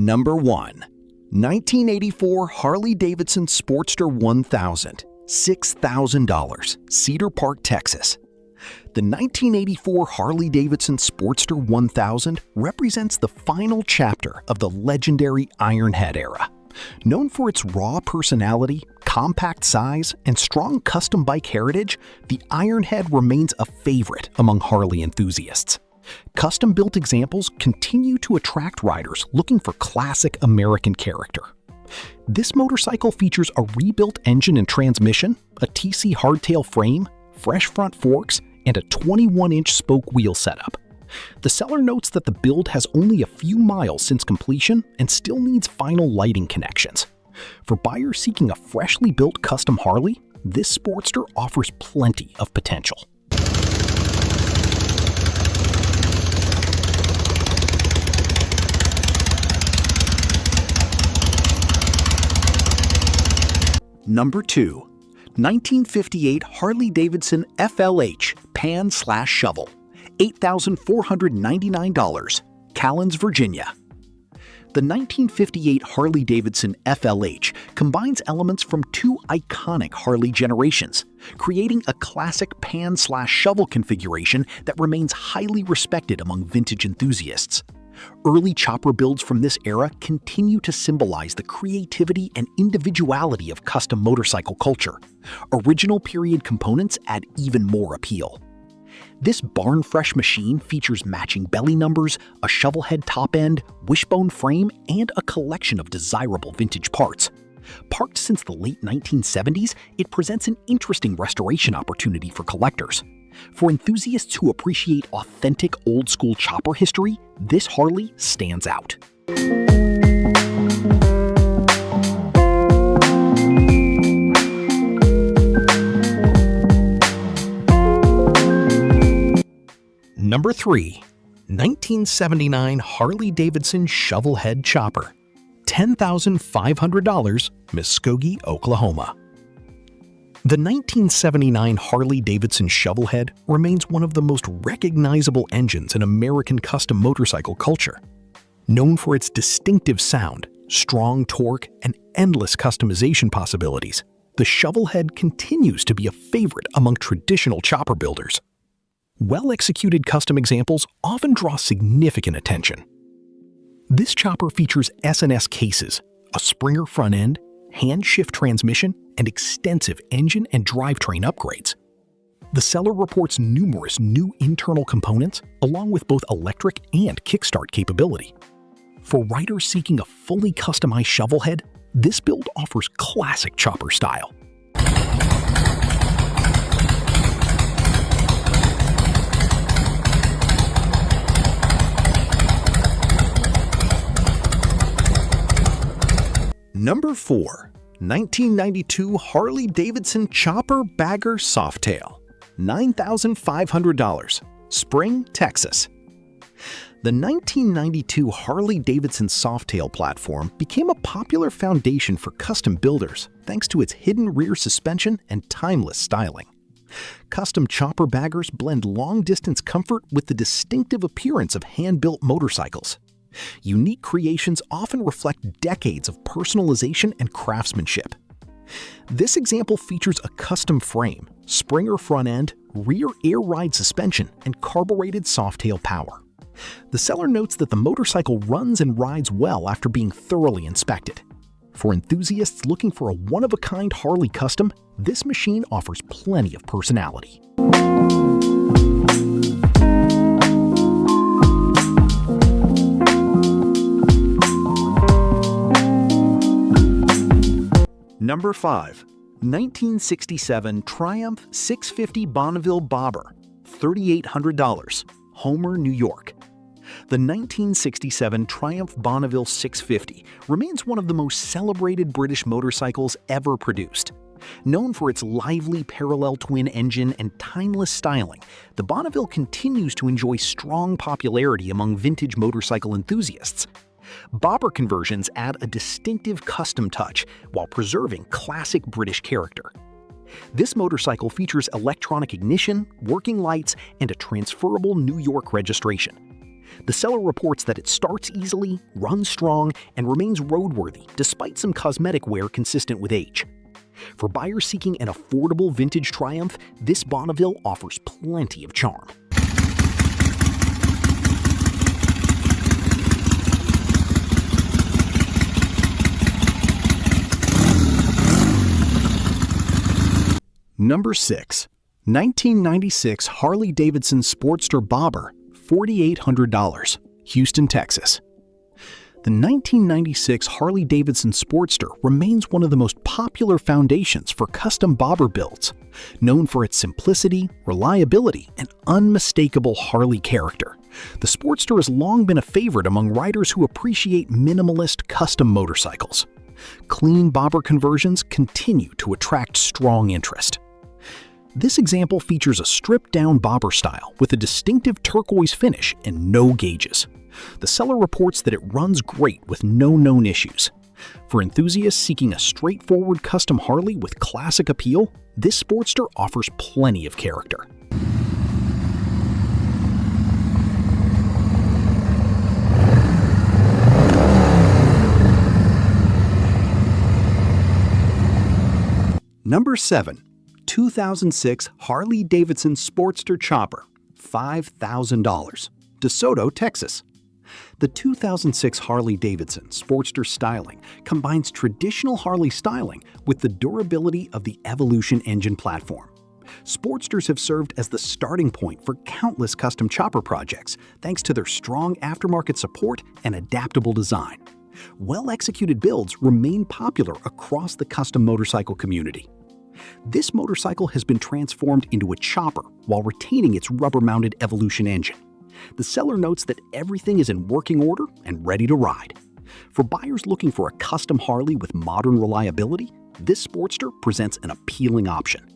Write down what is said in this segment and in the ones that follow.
Number 1. 1984 Harley-Davidson Sportster 1000, $6,000, Cedar Park, Texas. The 1984 Harley-Davidson Sportster 1000 represents the final chapter of the legendary Ironhead era. Known for its raw personality, compact size, and strong custom bike heritage, the Ironhead remains a favorite among Harley enthusiasts. Custom-built examples continue to attract riders looking for classic American character. This motorcycle features a rebuilt engine and transmission, a TC hardtail frame, fresh front forks, and a 21-inch spoke wheel setup. The seller notes that the build has only a few miles since completion and still needs final lighting connections. For buyers seeking a freshly built custom Harley, this Sportster offers plenty of potential. Number 2. 1958 Harley-Davidson FLH Pan/Shovel, $8,499, Callens, Virginia. The 1958 Harley-Davidson FLH combines elements from two iconic Harley generations, creating a classic pan/shovel configuration that remains highly respected among vintage enthusiasts. Early chopper builds from this era continue to symbolize the creativity and individuality of custom motorcycle culture. Original period components add even more appeal. This barn-fresh machine features matching belly numbers, a shovel head top end, wishbone frame, and a collection of desirable vintage parts. Parked since the late 1970s, it presents an interesting restoration opportunity for collectors. For enthusiasts who appreciate authentic old-school chopper history, this Harley stands out. Number 3. 1979 Harley-Davidson Shovelhead Chopper, $10,500, Muskogee, Oklahoma. The 1979 Harley-Davidson Shovelhead remains one of the most recognizable engines in American custom motorcycle culture. Known for its distinctive sound, strong torque, and endless customization possibilities, the Shovelhead continues to be a favorite among traditional chopper builders. Well-executed custom examples often draw significant attention. This chopper features S&S cases, a Springer front end, hand-shift transmission, and extensive engine and drivetrain upgrades. The seller reports numerous new internal components, along with both electric and kickstart capability. For riders seeking a fully customized shovelhead, this build offers classic chopper style. Number 4. 1992 Harley-Davidson Chopper Bagger Softail, $9,500, Spring, Texas. The 1992 Harley-Davidson Softail platform became a popular foundation for custom builders thanks to its hidden rear suspension and timeless styling. Custom chopper baggers blend long-distance comfort with the distinctive appearance of hand-built motorcycles. Unique creations often reflect decades of personalization and craftsmanship. This example features a custom frame, Springer front end, rear air ride suspension, and carbureted Softail power. The seller notes that the motorcycle runs and rides well after being thoroughly inspected. For enthusiasts looking for a one-of-a-kind Harley custom, this machine offers plenty of personality. Number 5. 1967 Triumph 650 Bonneville Bobber, $3,800, Homer, New York. The 1967 Triumph Bonneville 650 remains one of the most celebrated British motorcycles ever produced. Known for its lively parallel twin engine and timeless styling, the Bonneville continues to enjoy strong popularity among vintage motorcycle enthusiasts. Bobber conversions add a distinctive custom touch while preserving classic British character. This motorcycle features electronic ignition, working lights, and a transferable New York registration. The seller reports that it starts easily, runs strong, and remains roadworthy despite some cosmetic wear consistent with age. For buyers seeking an affordable vintage Triumph, this Bonneville offers plenty of charm. Number 6. 1996 Harley-Davidson Sportster Bobber, $4,800, Houston, Texas. The 1996 Harley-Davidson Sportster remains one of the most popular foundations for custom bobber builds, known for its simplicity, reliability, and unmistakable Harley character. The Sportster has long been a favorite among riders who appreciate minimalist custom motorcycles. Clean bobber conversions continue to attract strong interest. This example features a stripped-down bobber style with a distinctive turquoise finish and no gauges. The seller reports that it runs great with no known issues. For enthusiasts seeking a straightforward custom Harley with classic appeal, this Sportster offers plenty of character. Number 7. 2006 Harley-Davidson Sportster Chopper, $5,000, DeSoto, Texas. The 2006 Harley-Davidson Sportster styling combines traditional Harley styling with the durability of the Evolution engine platform. Sportsters have served as the starting point for countless custom chopper projects thanks to their strong aftermarket support and adaptable design. Well-executed builds remain popular across the custom motorcycle community. This motorcycle has been transformed into a chopper while retaining its rubber-mounted Evolution engine. The seller notes that everything is in working order and ready to ride. For buyers looking for a custom Harley with modern reliability, this Sportster presents an appealing option.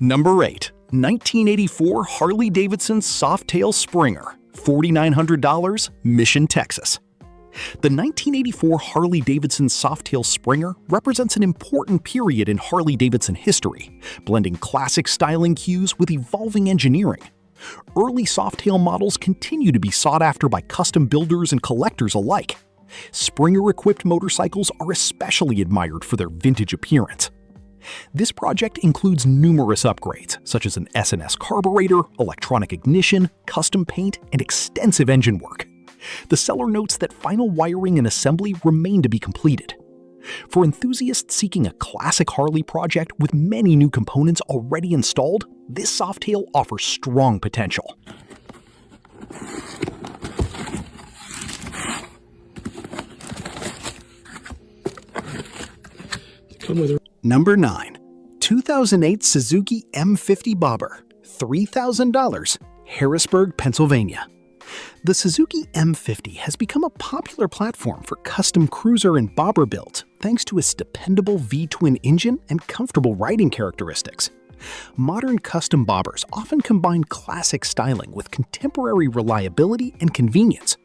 Number 8. 1984 Harley-Davidson Softail Springer, $4,900, Mission, Texas. The 1984 Harley-Davidson Softail Springer represents an important period in Harley-Davidson history, blending classic styling cues with evolving engineering. Early Softail models continue to be sought after by custom builders and collectors alike. Springer-equipped motorcycles are especially admired for their vintage appearance. This project includes numerous upgrades, such as an S&S carburetor, electronic ignition, custom paint, and extensive engine work. The seller notes that final wiring and assembly remain to be completed. For enthusiasts seeking a classic Harley project with many new components already installed, this Softail offers strong potential. Number 9. 2008 Suzuki M50 Bobber, $3,000, Harrisburg, Pennsylvania. The Suzuki M50 has become a popular platform for custom cruiser and bobber builds thanks to its dependable V-twin engine and comfortable riding characteristics. Modern custom bobbers often combine classic styling with contemporary reliability and convenience.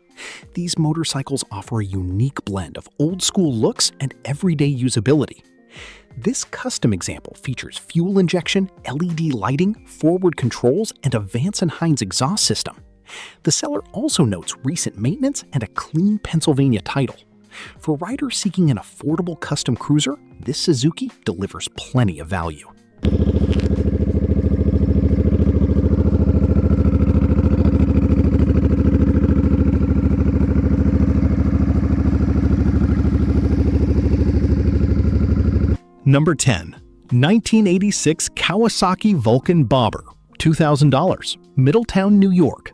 These motorcycles offer a unique blend of old-school looks and everyday usability. This custom example features fuel injection, LED lighting, forward controls, and a Vance & Hines exhaust system. The seller also notes recent maintenance and a clean Pennsylvania title. For riders seeking an affordable custom cruiser, this Suzuki delivers plenty of value. Number 10. 1986 Kawasaki Vulcan Bobber, $2,000, Middletown, New York.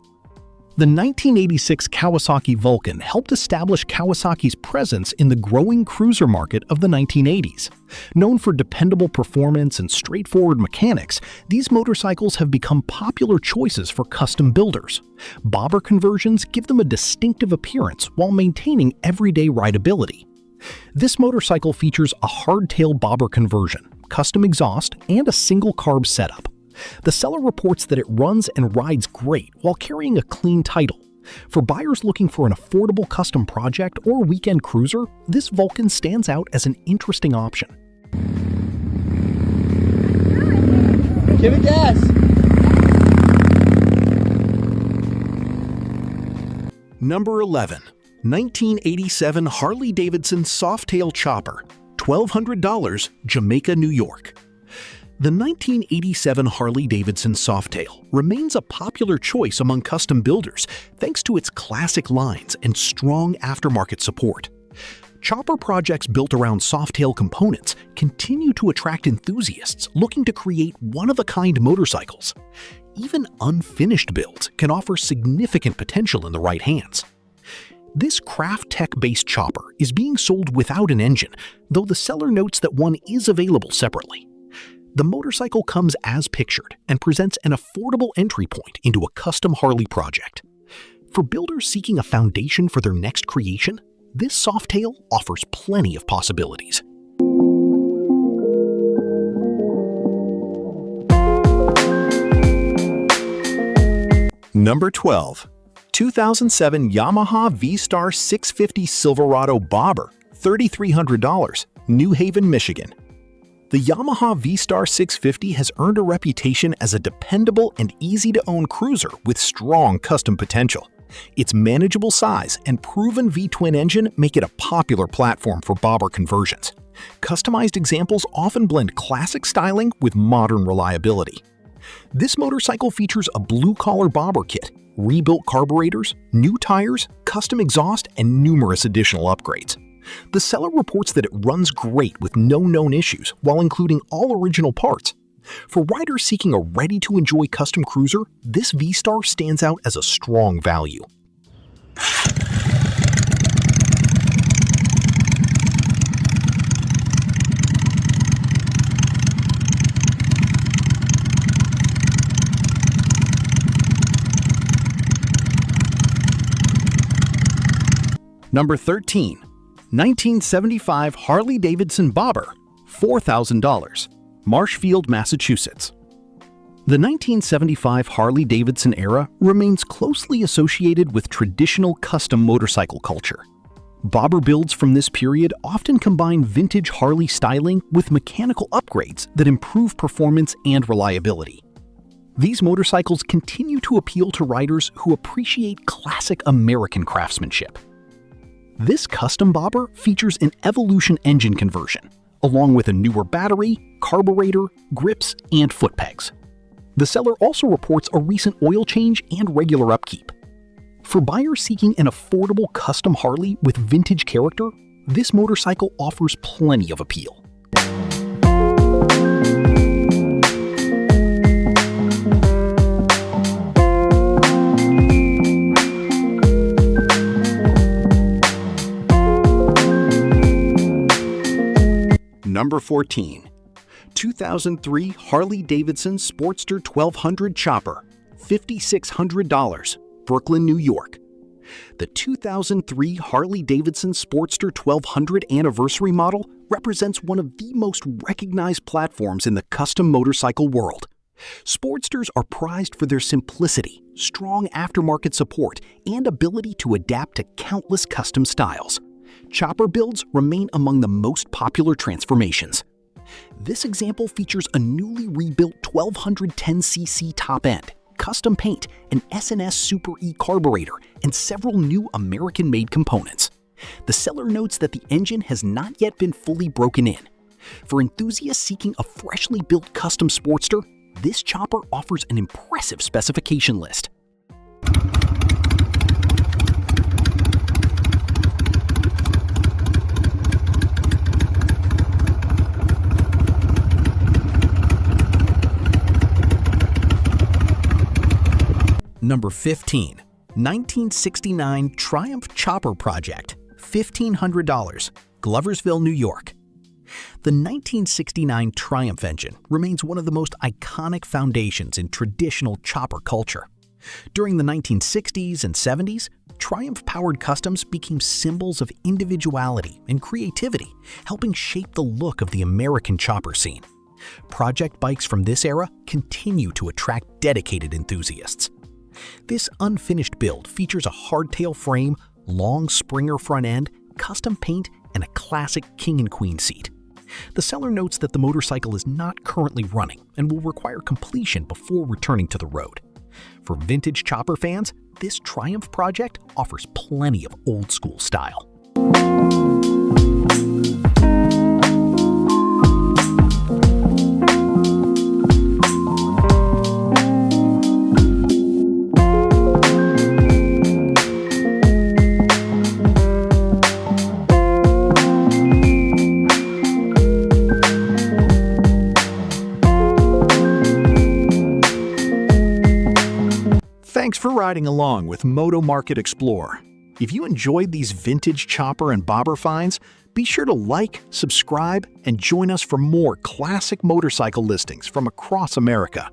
The 1986 Kawasaki Vulcan helped establish Kawasaki's presence in the growing cruiser market of the 1980s. Known for dependable performance and straightforward mechanics, these motorcycles have become popular choices for custom builders. Bobber conversions give them a distinctive appearance while maintaining everyday rideability. This motorcycle features a hardtail bobber conversion, custom exhaust, and a single carb setup. The seller reports that it runs and rides great while carrying a clean title. For buyers looking for an affordable custom project or weekend cruiser, this Vulcan stands out as an interesting option. Give it gas. Number 11. 1987 Harley-Davidson Softail Chopper, $1,200, Jamaica, New York. The 1987 Harley-Davidson Softail remains a popular choice among custom builders thanks to its classic lines and strong aftermarket support. Chopper projects built around Softail components continue to attract enthusiasts looking to create one-of-a-kind motorcycles. Even unfinished builds can offer significant potential in the right hands. This craft tech-based chopper is being sold without an engine, though the seller notes that one is available separately. The motorcycle comes as pictured and presents an affordable entry point into a custom Harley project. For builders seeking a foundation for their next creation, this Softail offers plenty of possibilities. Number 12. 2007 Yamaha V-Star 650 Silverado Bobber, $3,300, New Haven, Michigan. The Yamaha V-Star 650 has earned a reputation as a dependable and easy-to-own cruiser with strong custom potential. Its manageable size and proven V-twin engine make it a popular platform for bobber conversions. Customized examples often blend classic styling with modern reliability. This motorcycle features a blue-collar bobber kit, rebuilt carburetors, new tires, custom exhaust, and numerous additional upgrades. The seller reports that it runs great with no known issues while including all original parts. For riders seeking a ready-to-enjoy custom cruiser, this V-Star stands out as a strong value. Number 13. 1975 Harley-Davidson Bobber, $4,000, Marshfield, Massachusetts. The 1975 Harley-Davidson era remains closely associated with traditional custom motorcycle culture. Bobber builds from this period often combine vintage Harley styling with mechanical upgrades that improve performance and reliability. These motorcycles continue to appeal to riders who appreciate classic American craftsmanship. This custom bobber features an Evolution engine conversion, along with a newer battery, carburetor, grips, and foot pegs. The seller also reports a recent oil change and regular upkeep. For buyers seeking an affordable custom Harley with vintage character, this motorcycle offers plenty of appeal. Number 14. 2003 Harley-Davidson Sportster 1200 Chopper, $5,600, Brooklyn, New York. The 2003 Harley-Davidson Sportster 1200 anniversary model represents one of the most recognized platforms in the custom motorcycle world. Sportsters are prized for their simplicity, strong aftermarket support, and ability to adapt to countless custom styles. Chopper builds remain among the most popular transformations. This example features a newly rebuilt 1210cc top end, custom paint, an S&S Super E carburetor, and several new American-made components. The seller notes that the engine has not yet been fully broken in. For enthusiasts seeking a freshly built custom Sportster, this chopper offers an impressive specification list. Number 15. 1969 Triumph Chopper Project, $1,500, Gloversville, New York. The 1969 Triumph engine remains one of the most iconic foundations in traditional chopper culture. During the 1960s and 70s, Triumph-powered customs became symbols of individuality and creativity, helping shape the look of the American chopper scene. Project bikes from this era continue to attract dedicated enthusiasts. This unfinished build features a hardtail frame, long Springer front end, custom paint, and a classic king and queen seat. The seller notes that the motorcycle is not currently running and will require completion before returning to the road. For vintage chopper fans, this Triumph project offers plenty of old-school style. Thanks for riding along with Moto Market Explorer. If you enjoyed these vintage chopper and bobber finds, be sure to like, subscribe, and join us for more classic motorcycle listings from across America.